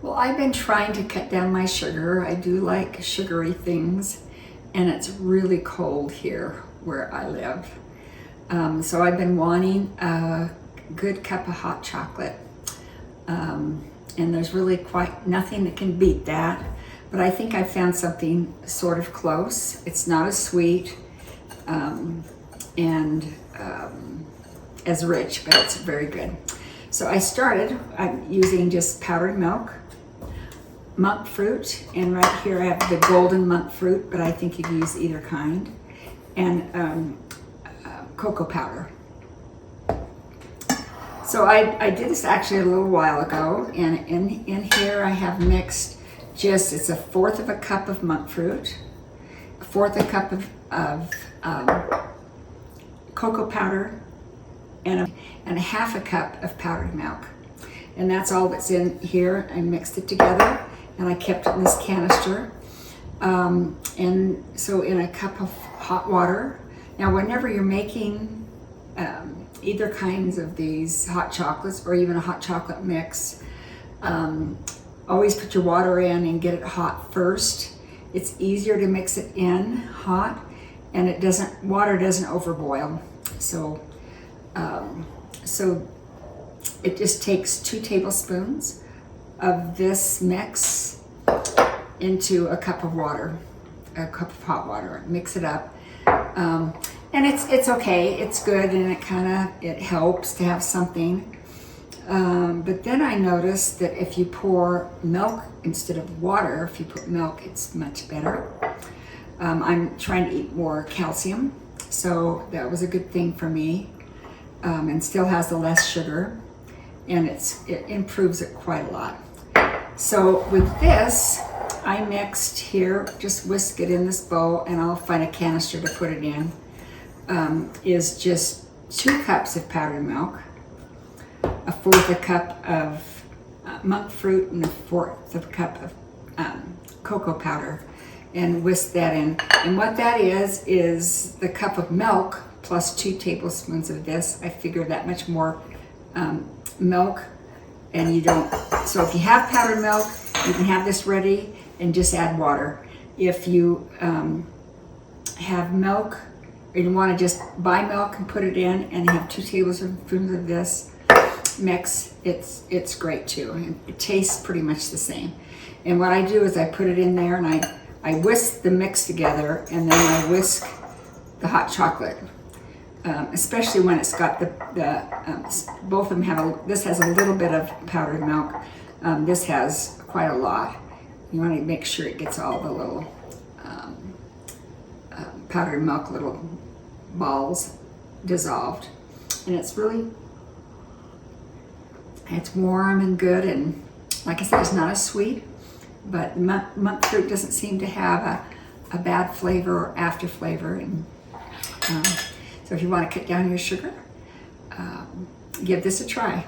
Well, I've been trying to cut down my sugar. I do like sugary things, and it's really cold here where I live. So I've been wanting a good cup of hot chocolate. And there's really quite nothing that can beat that. But I think I found something sort of close. It's not as sweet and as rich, but it's very good. So I started using just powdered milk, monk fruit, and right here I have the golden monk fruit, but I think you can use either kind, and cocoa powder. So I did this actually a little while ago, and in here I have mixed it's a fourth of a cup of monk fruit, a fourth a cup of cocoa powder, and a half a cup of powdered milk. And that's all that's in here. I mixed it together and I kept it in this canister. And so in a cup of hot water. Now whenever you're making either kinds of these hot chocolates or even a hot chocolate mix, always put your water in and get it hot first. It's easier to mix it in hot, and water doesn't overboil. So it just takes 2 tablespoons of this mix into a cup of water, a cup of hot water. Mix it up, and it's okay. It's good, and it helps to have something. But then I noticed that if you pour milk instead of water, if you put milk, it's much better. I'm trying to eat more calcium, so that was a good thing for me, and still has the less sugar, and it improves it quite a lot. So with this, I mixed here, just whisk it in this bowl, and I'll find a canister to put it in, is just 2 cups of powdered milk, a fourth a cup of monk fruit, and a fourth of a cup of cocoa powder, and whisk that in. And what that is the cup of milk plus 2 tablespoons of this. I figure that much more milk, and you don't. So if you have powdered milk, you can have this ready and just add water. If you have milk, or you want to just buy milk and put it in and have 2 tablespoons of this mix, it's great too, and it tastes pretty much the same. And what I do is I put it in there, and I whisk the mix together, and then I whisk the hot chocolate, especially when it's got both of them have this has a little bit of powdered milk, this has quite a lot. You want to make sure it gets all the little powdered milk little balls dissolved, and it's warm and good, and like I said, it's not as sweet, but monk fruit doesn't seem to have a bad flavor or after flavor. And so if you want to cut down your sugar, give this a try.